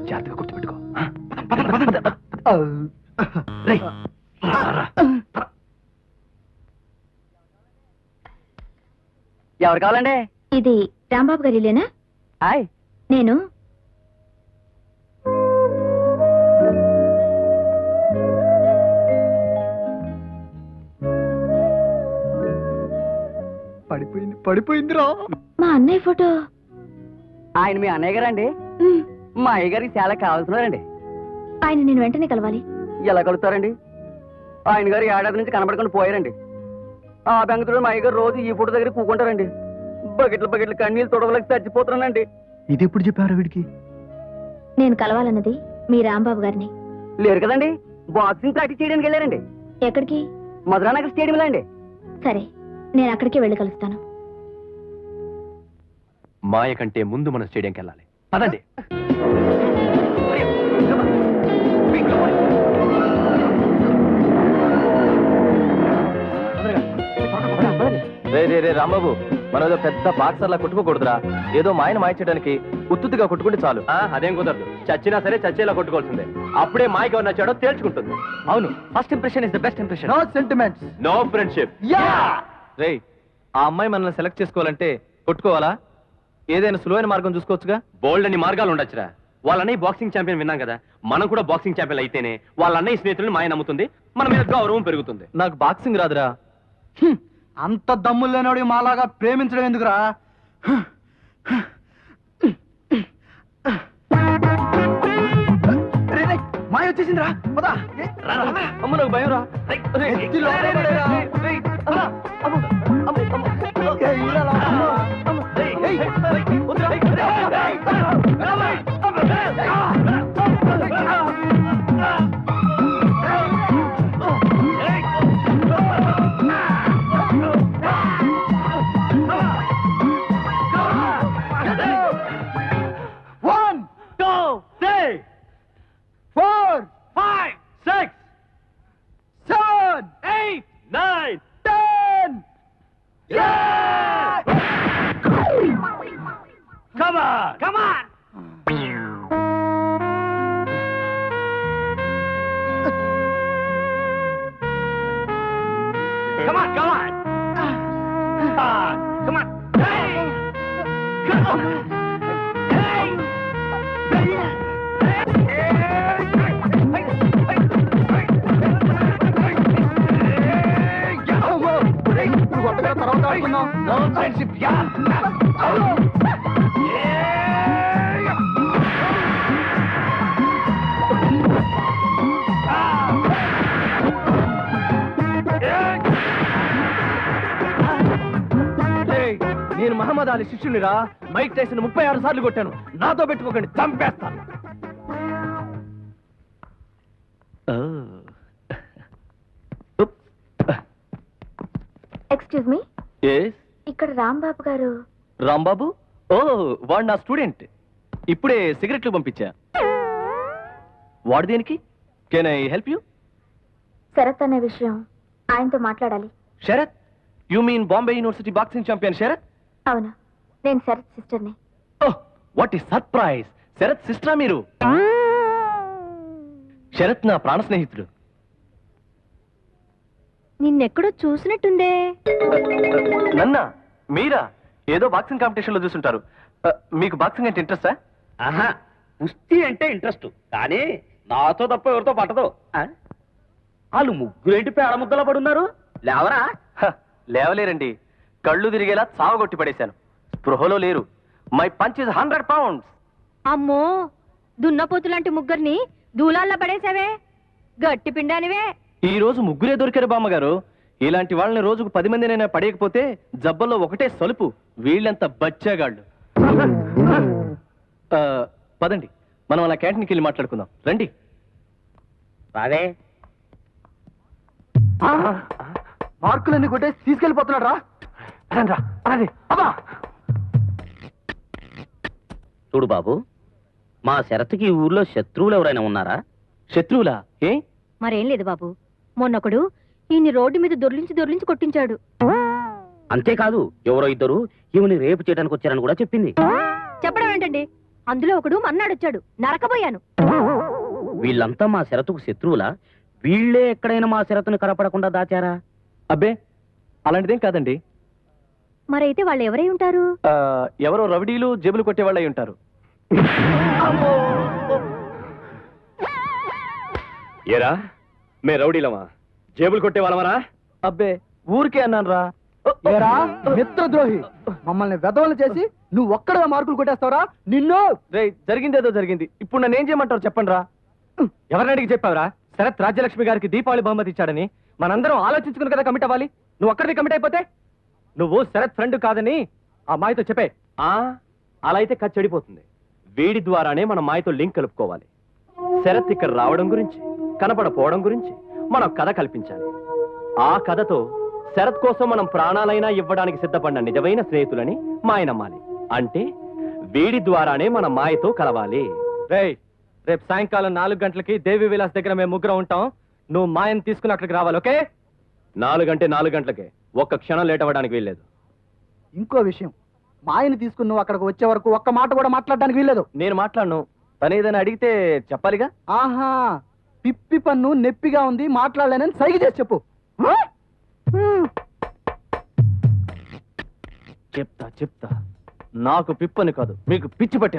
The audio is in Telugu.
జాగ్రత్తగా గుర్తుపెట్టుకో. ఎవరు కావాలండి? ఇది రాంబాబు గారి ఇల్లేనా? హాయ్. నేను పడిపోయిందిరా. మా అన్నయ్య ఫోటో. ఆయన మీ అన్నయ్య గారండి? మా అయ్య గారికి చాలా కావాల్సినారండి. ఆయన నేను వెంటనే కలవాలి. ఎలా కలుగుతారండి? ఆయన గారు ఏడాది నుంచి కనబడకుండా పోయారండి. ఆ బెంగతుడు మా అయ్య గారు రోజు ఈ ఫోటో దగ్గర కూకుంటారండి. బకెట్లు కన్నీళ్ళు తొడవలకి చచ్చిపోతున్నానండి. ఇది ఎప్పుడు చెప్పారు వీడికి? నేను కలవాలన్నది మీ రాంబాబు గారిని. లేరు కదండి, బాక్సింగ్ ప్రాక్టీస్ చేయడానికి వెళ్ళారండి. ఎక్కడికి? మధురానగర్ స్టేడియంలో అండి. సరే, నేను అక్కడికే వెళ్ళి కలుస్తాను. మాయ కంటే ముందు మన స్టేడియంకి వెళ్ళాలి. పదండి. రే రాంబాబు, మనం ఏదో పెద్ద బాక్సర్లా కొట్టుకోకూడదురా. ఏదో మాయను మాయ చేయడానికి ఉత్తుగా కొట్టుకుంటే చాలు. అదేం కుదరదు. చచ్చినా సరే చచ్చేలా కొట్టుకోవాల్సిందే. అప్పుడే మాయకి ఎవరు నచ్చాడో తేల్చుకుంటుంది. అవును, first impression is the best impression. No sentiments, no friendship. రే, ఆ అమ్మాయి మనల్ని సెలెక్ట్ చేసుకోవాలంటే కొట్టుకోవాలా? ఏదైనా సులువైన మార్గం చూసుకోవచ్చుగా. బోల్డ్ అని మార్గాలు ఉండొచ్చురా. వాళ్ళ అన్నయ్య బాక్సింగ్ ఛాంపియన్ విన్నాం కదా, మనం కూడా బాక్సింగ్ ఛాంపియన్ అయితేనే వాళ్ళ అన్నయ్య స్నేహితులను మాయ నమ్ముతుంది, మన మీద గౌరవం పెరుగుతుంది. నాకు బాక్సింగ్ రాదురా. అంత దమ్ములు లేనోడి మాలాగా ప్రేమించడం ఎందుకురా? మాయ వచ్చేసిందిరా. అమ్మ నాకు భయం రా. నేను మహమ్మద్ అలీ శిష్యునిరా. మైక్ టైసన్ 36 సార్లు కొట్టాను. నాతో పెట్టుకోకండి, చంపేస్తాను. ఎక్స్క్యూజ్ మీ, ఇక్కడ రాంబాబు గారు. రాంబాబు? ఓ, వాడు నా స్టూడెంట్. ఇప్పుడే సిగరెట్లు పంపించా. వాడు దేనికి? Can I help you? Sarath అనే విషయం ఆయనతో మాట్లాడాలి. Sarath? You mean Bombay university boxing champion Sarath? అవును, నేను శరత్ సిస్టర్ని. Oh, what is surprise! Sarath సిస్టరా మీరు? శరత్ నా ప్రాణ స్నేహితుడు. నిన్నెక్కడో చూసినట్టుందే. నన్నా? మీరా? ఏదో బాక్సింగ్ కాంపిటీషన్ లో చూసుంటారు. మీకు బాక్సింగ్ అంటే ఇంట్రెస్టా? ఆహా, కుస్తీ అంటే ఇంట్రెస్ట్, కానీ నాతో తప్ప ఎవరితో పట్టదు. వాళ్ళు ముగ్గురేంటి పేడ ముద్దలా పడున్నారు? లేవరా? లేవలేరండి. కళ్ళు తిరిగేలా చావగొట్టి పడేశాను. స్పృహలో లేరు. My punch is 100 pounds. అమ్మో, దున్నపోతు లాంటి ముగ్గురిని దూలాల్లో పడేసావే, గట్టి పిండానివే. ఈ రోజు ముగ్గురే దొరికారు బామ్మగారు. ఇలాంటి వాళ్ళని రోజుకు 10 మందినైనా పడేయకపోతే జబ్బల్లో ఒకటే సలుపు. వీళ్ళంత బచ్చాగాళ్ళు. పదండి, మనం అలా క్యాంటీన్కి వెళ్ళి మాట్లాడుకుందాం. రండి. రాదే మార్కులన్నీ కొట్టేసి తీసుకెళ్ళిపోతున్నాడు రా. చూడు బాబు, మా శరత్కి ఈ ఊర్లో శత్రువులు ఎవరైనా ఉన్నారా? శత్రువులా? ఏ? మరేం లేదు బాబు, మొన్నొకడు ఈయన్ని రోడ్డు మీద దొర్లించి కొట్టించాడు. అంతేకాదు ఎవరో ఇద్దరు ఈమెని రేపు చేయడానికి వచ్చారని కూడా చెప్పింది. చెప్పడం ఏంటండి? అందులో ఒకడు మన్నాడొచ్చాడు, నరకబోయాను. వీళ్ళంతా మా శరతుకు శత్రువులా? వీళ్ళే ఎక్కడైనా మా శరతుని కనపడకుండా దాచారా? అబ్బే అలాంటిదేం కాదండి. మరైతే వాళ్ళు ఎవరై ఉంటారు? ఎవరో రవిడీలు జేబులు కొట్టేవాళ్ళు అయి ఉంటారు. ఏరా మే రౌడీలమా, జేబులు కొట్టేవాళ్ళమరా? అబ్బే ఊరికే అన్నాను రా. ఏరా మిత్రద్రోహి, మమ్మల్ని వెధవలు చేసి నువ్వు ఒక్కడే మార్కులు కొట్టేస్తావరా? నిన్ను జరిగిందేదో జరిగింది, ఇప్పుడు నన్ను ఏం చేయమంటారు చెప్పండి రా. ఎవరిని అడిగి చెప్పావురా శరత్ రాజ్యలక్ష్మి గారికి దీపావళి బహుమతి ఇచ్చాడని? మనందరం ఆలోచించుకుని కదా కమిట్ అవ్వాలి. నువ్వు ఒక్కడిని కమిట్ అయిపోతే నువ్వు శరత్ ఫ్రెండ్ కాదని ఆ మాయతో చెప్పే. అలా అయితే ఖర్చు చెడిపోతుంది. వీడి ద్వారానే మన మాయతో లింక్ కలుపుకోవాలి. శరత్ ఇక్కడ రావడం గురించి, కనపడపోవడం గురించి మనం కథ కల్పించాలి. ఆ కథతో శరత్ కోసం మనం ప్రాణాలైనా ఇవ్వడానికి సిద్ధపడిన నిజమైన స్నేహితులని మాయ నమ్మాలి. అంటే వీడి ద్వారానే మన మాయతో కలవాలి. రేపు సాయంకాలం 4 గంటలకి దేవి విలాస్ దగ్గర మేము ముగ్గురం ఉంటాం. నువ్వు మాయను తీసుకుని అక్కడికి రావాలి. ఓకే? 4 గంటలకే, ఒక్క క్షణం లేట్ అవ్వడానికి వీల్లేదు. ఇంకో విషయం, మాయని తీసుకుని నువ్వు అక్కడికి వచ్చే వరకు ఒక్క మాట కూడా మాట్లాడడానికి వీల్లేదు. నేను మాట్లాడను. తను ఏదైనా అడిగితే చెప్పాలిగా. ఆహా, పిప్పి పన్ను నొప్పిగా ఉంది మాట్లాడలేనని సైగ చేసి చెప్పు. చెప్తా నాకు పిప్పని కాదు, మీకు పిచ్చి పట్టే